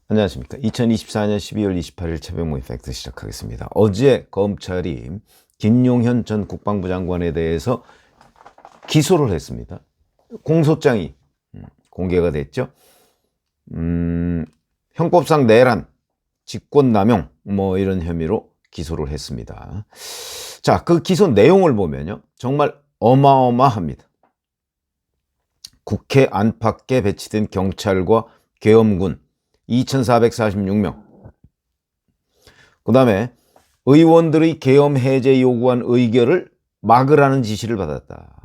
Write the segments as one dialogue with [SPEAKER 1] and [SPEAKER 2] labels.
[SPEAKER 1] 안녕하십니까. 2024년 12월 28일 최병무의 팩트 시작하겠습니다. 어제 검찰이 김용현 전 국방부 장관에 대해서 기소를 했습니다. 공소장이 공개가 됐죠. 형법상 내란, 직권남용 이런 혐의로 기소를 했습니다. 자, 그 기소 내용을 보면요, 정말 어마어마합니다. 국회 안팎에 배치된 경찰과 계엄군 2,446명. 그 다음에 의원들의 계엄 해제 요구한 의결을 막으라는 지시를 받았다.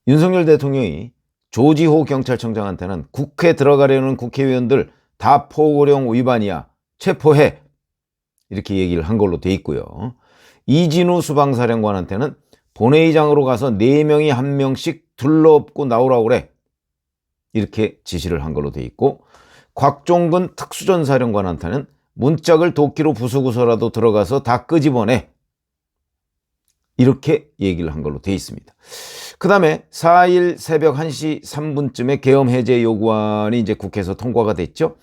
[SPEAKER 1] 윤석열 대통령이 조지호 경찰청장한테는 국회 들어가려는 국회의원들 다 포고령 위반이야, 체포해, 이렇게 얘기를 한 걸로 돼 있고요. 이진우 수방사령관한테는 본회의장으로 가서 4명이 1명씩 둘러엎고 나오라고 그래, 이렇게 지시를 한 걸로 돼 있고, 곽종근 특수전사령관한테는 문짝을 도끼로 부수고서라도 들어가서 다 끄집어내, 이렇게 얘기를 한 걸로 돼 있습니다. 그 다음에 4일 새벽 1시 3분쯤에 계엄 해제 요구안이 이제 국회에서 통과가 됐죠.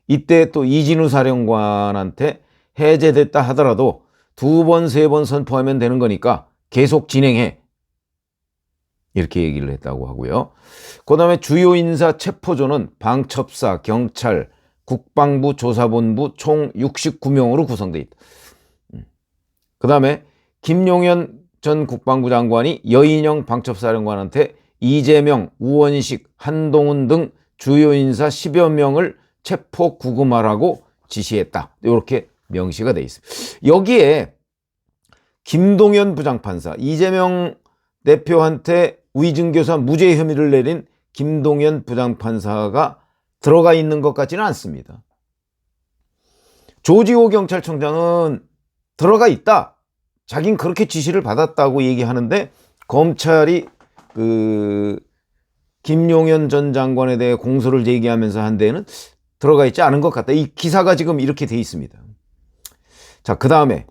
[SPEAKER 1] 이때 또 이진우 사령관한테 해제됐다 하더라도 2번, 3번 선포하면 되는 거니까 계속 진행해, 이렇게 얘기를 했다고 하고요. 그 다음에 주요 인사 체포조는 방첩사, 경찰, 국방부, 조사본부 총 69명으로 구성되어 있다. 그 다음에 김용현 전 국방부 장관이 여인영 방첩사령관한테 이재명, 우원식, 한동훈 등 주요 인사 10여 명을 체포 구금하라고 지시했다, 이렇게 명시가 되어 있습니다. 여기에 김동연 부장판사, 이재명 대표한테 위증교사 무죄 혐의를 내린 김동연 부장판사가 들어가 있는 것 같지는 않습니다. 조지호 경찰청장은 들어가 있다, 자긴 그렇게 지시를 받았다고 얘기하는데, 검찰이 김용현 전 장관에 대해 공소를 제기하면서 한 데에는 들어가 있지 않은 것 같다. 이 기사가 지금 이렇게 돼 있습니다. 자, 그 다음에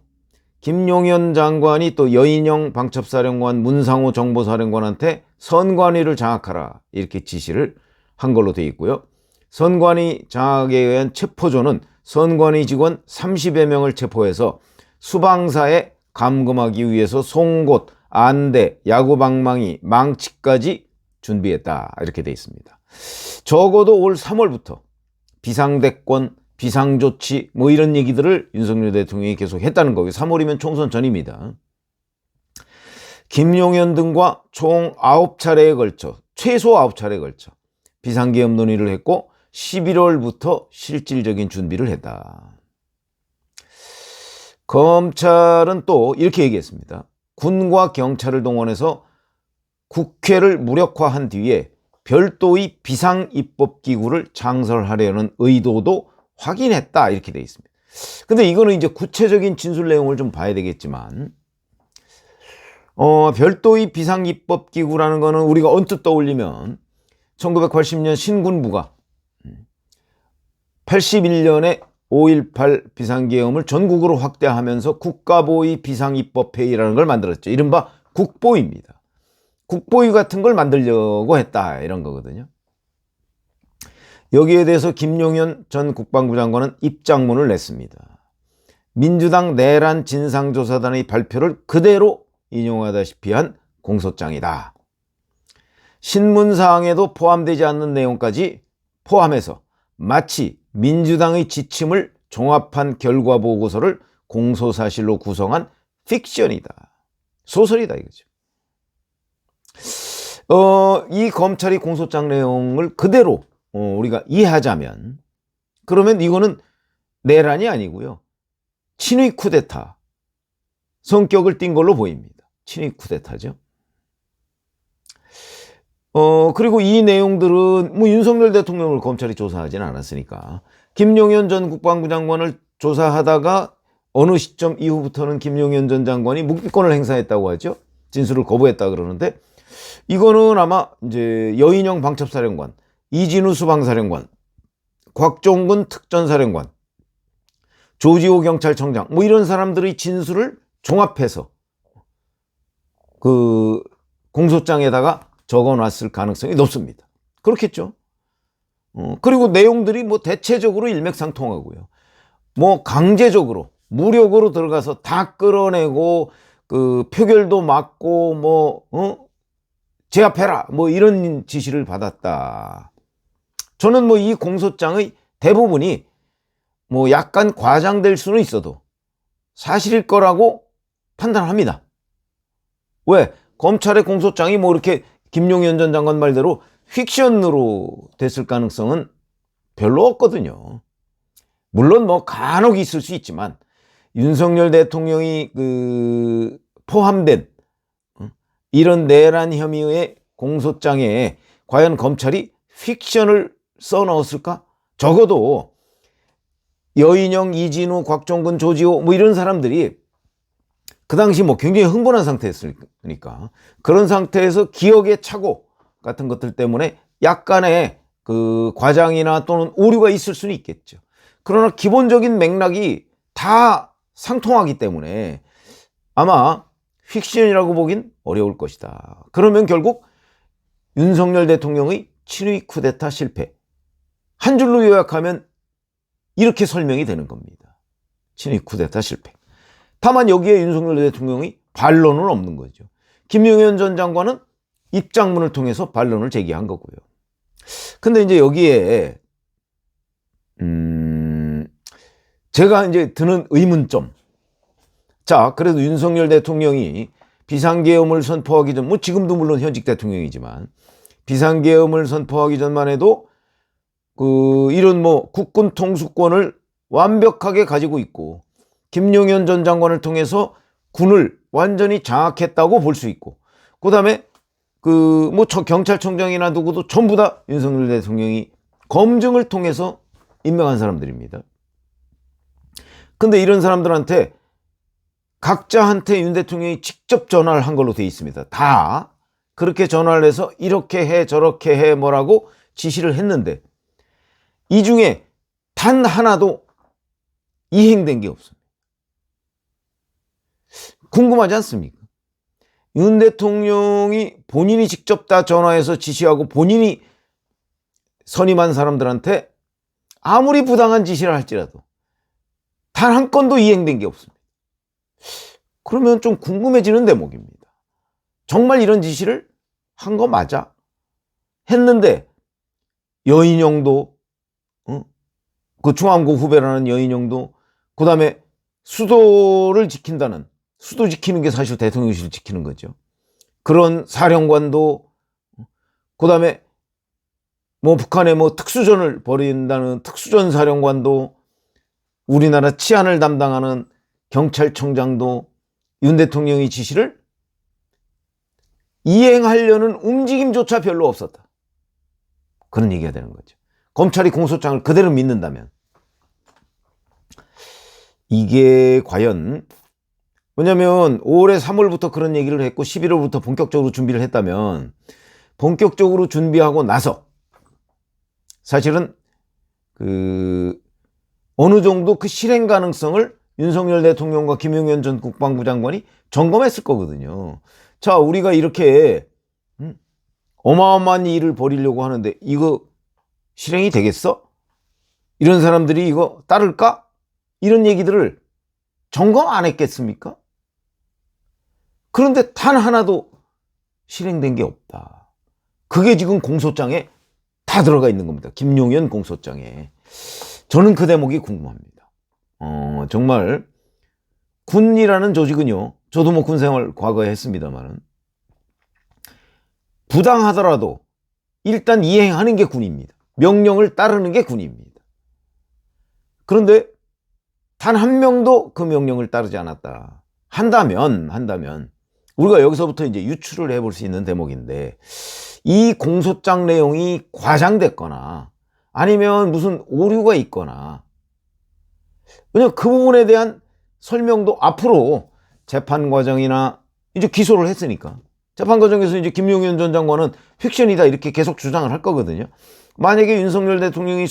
[SPEAKER 1] 김용현 장관이 또 여인영 방첩사령관, 문상호 정보사령관한테 선관위를 장악하라, 이렇게 지시를 한 걸로 돼 있고요. 선관위 장악에 의한 체포조는 선관위 직원 30여 명을 체포해서 수방사에 감금하기 위해서 송곳, 안대, 야구방망이, 망치까지 준비했다, 이렇게 돼 있습니다. 적어도 올 3월부터 비상대권, 비상조치 이런 얘기들을 윤석열 대통령이 계속 했다는 거고요. 3월이면 총선 전입니다. 김용현 등과 총 9차례에 걸쳐, 최소 9차례에 걸쳐 비상계엄 논의를 했고 11월부터 실질적인 준비를 했다. 검찰은 또 이렇게 얘기했습니다. 군과 경찰을 동원해서 국회를 무력화한 뒤에 별도의 비상입법기구를 창설하려는 의도도 확인했다, 이렇게 되어 있습니다. 근데 이거는 이제 구체적인 진술 내용을 좀 봐야 되겠지만, 별도의 비상입법기구라는 거는 우리가 언뜻 떠올리면 1980년 신군부가 81년에 5.18 비상계엄을 전국으로 확대하면서 국가보위 비상입법회의라는 걸 만들었죠. 이른바 국보위입니다. 국보위 같은 걸 만들려고 했다, 이런 거거든요. 여기에 대해서 김용현 전 국방부 장관은 입장문을 냈습니다. 민주당 내란 진상조사단의 발표를 그대로 인용하다시피 한 공소장이다. 신문사항에도 포함되지 않는 내용까지 포함해서 마치 민주당의 지침을 종합한 결과보고서를 공소사실로 구성한 픽션이다, 소설이다, 이거죠. 이 검찰이 공소장 내용을 그대로 우리가 이해하자면, 그러면 이거는 내란이 아니고요, 친위 쿠데타 성격을 띈 걸로 보입니다. 친위 쿠데타죠. 그리고 이 내용들은 윤석열 대통령을 검찰이 조사하지는 않았으니까 김용현 전 국방부 장관을 조사하다가 어느 시점 이후부터는 김용현 전 장관이 묵비권을 행사했다고 하죠. 진술을 거부했다 그러는데, 이거는 아마 이제 여인영 방첩사령관, 이진우 수방사령관, 곽종근 특전사령관, 조지호 경찰청장 이런 사람들의 진술을 종합해서 그 공소장에다가 적어놨을 가능성이 높습니다. 그렇겠죠. 그리고 내용들이 뭐 대체적으로 일맥상통하고요. 뭐 강제적으로 무력으로 들어가서 다 끌어내고 그 표결도 막고 제압해라 뭐 이런 지시를 받았다. 저는 뭐 이 공소장의 대부분이 뭐 약간 과장될 수는 있어도 사실일 거라고 판단합니다. 왜? 검찰의 공소장이 뭐 이렇게 김용현 전 장관 말대로 픽션으로 됐을 가능성은 별로 없거든요. 물론 뭐 간혹 있을 수 있지만 윤석열 대통령이 포함된 이런 내란 혐의의 공소장에 과연 검찰이 픽션을 써넣었을까? 적어도 여인영, 이진우, 곽종근, 조지호 뭐 이런 사람들이 그 당시 뭐 굉장히 흥분한 상태였으니까 그런 상태에서 기억의 착오 같은 것들 때문에 약간의 그 과장이나 또는 오류가 있을 수는 있겠죠. 그러나 기본적인 맥락이 다 상통하기 때문에 아마 픽션이라고 보긴 어려울 것이다. 그러면 결국 윤석열 대통령의 친위 쿠데타 실패. 한 줄로 요약하면 이렇게 설명이 되는 겁니다. 친위 쿠데타 실패. 다만 여기에 윤석열 대통령의 반론은 없는 거죠. 김용현 전 장관은 입장문을 통해서 반론을 제기한 거고요. 근데 이제 여기에 제가 이제 드는 의문점. 자, 그래도 윤석열 대통령이 비상계엄을 선포하기 전, 뭐 지금도 물론 현직 대통령이지만 비상계엄을 선포하기 전만 해도 이런 뭐 국군 통수권을 완벽하게 가지고 있고 김용현 전 장관을 통해서 군을 완전히 장악했다고 볼 수 있고 그다음에 경찰청장이나 누구도 전부 다 윤석열 대통령이 검증을 통해서 임명한 사람들입니다. 근데 이런 사람들한테 각자한테 윤 대통령이 직접 전화를 한 걸로 되어 있습니다. 다 그렇게 전화를 해서 이렇게 해 저렇게 해 뭐라고 지시를 했는데 이 중에 단 하나도 이행된 게 없습니다. 궁금하지 않습니까? 윤 대통령이 본인이 직접 다 전화해서 지시하고 본인이 선임한 사람들한테 아무리 부당한 지시를 할지라도 단 한 건도 이행된 게 없습니다. 그러면 좀 궁금해지는 대목입니다. 정말 이런 지시를 한 거 맞아? 했는데 여인영도 그 중앙고 후배라는 여인영도 그다음에 수도를 지킨다는 수도 지키는 게 사실 대통령실을 지키는 거죠. 그런 사령관도 그다음에 뭐 북한에 뭐 특수전을 벌인다는 특수전 사령관도 우리나라 치안을 담당하는 경찰청장도 윤 대통령의 지시를 이행하려는 움직임조차 별로 없었다. 그런 얘기가 되는 거죠. 검찰이 공소장을 그대로 믿는다면 이게 과연 왜냐하면 올해 3월부터 그런 얘기를 했고 11월부터 본격적으로 준비를 했다면 본격적으로 준비하고 나서 사실은 어느 정도 그 실행 가능성을 윤석열 대통령과 김용현 전 국방부 장관이 점검했을 거거든요. 자, 우리가 이렇게 어마어마한 일을 벌이려고 하는데 이거 실행이 되겠어? 이런 사람들이 이거 따를까? 이런 얘기들을 점검 안 했겠습니까? 그런데 단 하나도 실행된 게 없다. 그게 지금 공소장에 다 들어가 있는 겁니다. 김용현 공소장에. 저는 그 대목이 궁금합니다. 정말 군이라는 조직은요. 저도 뭐 군생활 과거에 했습니다만은 부당하더라도 일단 이행하는 게 군입니다. 명령을 따르는 게 군입니다. 그런데 단 한 명도 그 명령을 따르지 않았다. 한다면 우리가 여기서부터 이제 유추를 해볼 수 있는 대목인데 이 공소장 내용이 과장됐거나 아니면 무슨 오류가 있거나 왜냐면 그 부분에 대한 설명도 앞으로 재판 과정이나 이제 기소를 했으니까 재판 과정에서 이제 김용현 전 장관은 픽션이다 이렇게 계속 주장을 할 거거든요. 만약에 윤석열 대통령이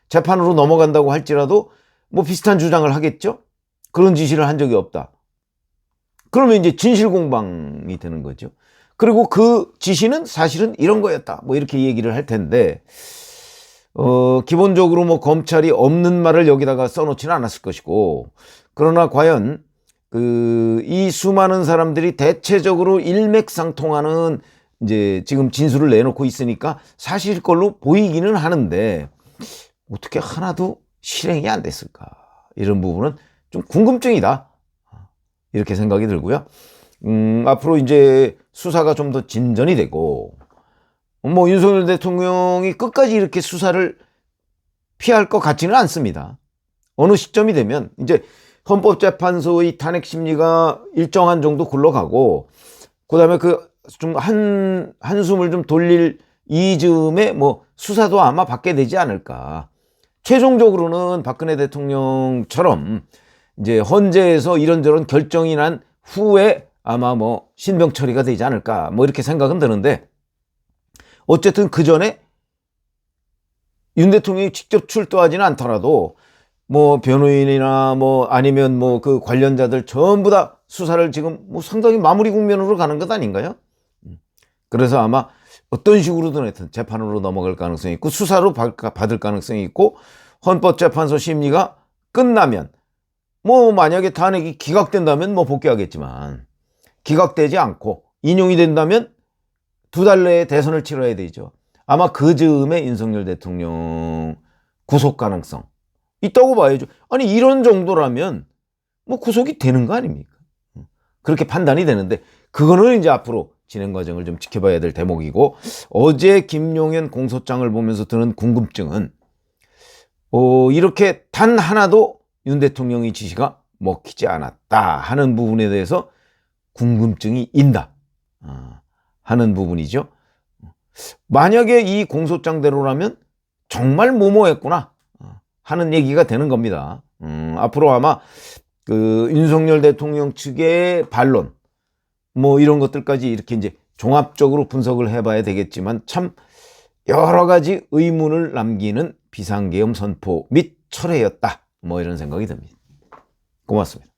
[SPEAKER 1] 재판으로 넘어간다고 할지라도 뭐 비슷한 주장을 하겠죠. 그런 지시를 한 적이 없다. 그러면 이제 진실 공방이 되는 거죠. 그리고 그 지시는 사실은 이런 거였다. 뭐 이렇게 얘기를 할 텐데, 기본적으로 뭐 검찰이 없는 말을 여기다가 써놓지는 않았을 것이고, 그러나 과연 이 수많은 사람들이 대체적으로 일맥상통하는 이제 지금 진술을 내놓고 있으니까 사실 걸로 보이기는 하는데 어떻게 하나도 실행이 안 됐을까? 이런 부분은 좀 궁금증이다. 이렇게 생각이 들고요. 앞으로 이제 수사가 좀 더 진전이 되고, 뭐 윤석열 대통령이 끝까지 이렇게 수사를 피할 것 같지는 않습니다. 어느 시점이 되면 이제 헌법재판소의 탄핵 심리가 일정한 정도 굴러가고, 그다음에 좀 한숨을 좀 돌릴 이즈음에 뭐 수사도 아마 받게 되지 않을까. 최종적으로는 박근혜 대통령처럼 이제 헌재에서 이런저런 결정이 난 후에 아마 뭐 신병 처리가 되지 않을까, 뭐 이렇게 생각은 드는데, 어쨌든 그 전에 윤 대통령이 직접 출두하지는 않더라도 뭐 변호인이나 뭐 아니면 뭐 그 관련자들 전부 다 수사를 지금 뭐 상당히 마무리 국면으로 가는 것 아닌가요? 그래서 아마 어떤 식으로든 하여튼 재판으로 넘어갈 가능성이 있고, 수사로 받을 가능성이 있고, 헌법재판소 심리가 끝나면 뭐 만약에 탄핵이 기각된다면 뭐 복귀하겠지만, 기각되지 않고 인용이 된다면 2달 내에 대선을 치러야 되죠. 아마 그 즈음에 윤석열 대통령 구속 가능성 있다고 봐야죠. 아니 이런 정도라면 뭐 구속이 되는 거 아닙니까? 그렇게 판단이 되는데, 그거는 이제 앞으로 진행 과정을 좀 지켜봐야 될 대목이고, 어제 김용현 공소장을 보면서 드는 궁금증은 이렇게 단 하나도 윤 대통령의 지시가 먹히지 않았다 하는 부분에 대해서 궁금증이 인다 하는 부분이죠. 만약에 이 공소장대로라면 정말 모모했구나 하는 얘기가 되는 겁니다. 앞으로 아마 윤석열 대통령 측의 반론 뭐 이런 것들까지 이렇게 이제 종합적으로 분석을 해봐야 되겠지만, 참 여러 가지 의문을 남기는 비상계엄 선포 및 철회였다, 뭐 이런 생각이 듭니다. 고맙습니다.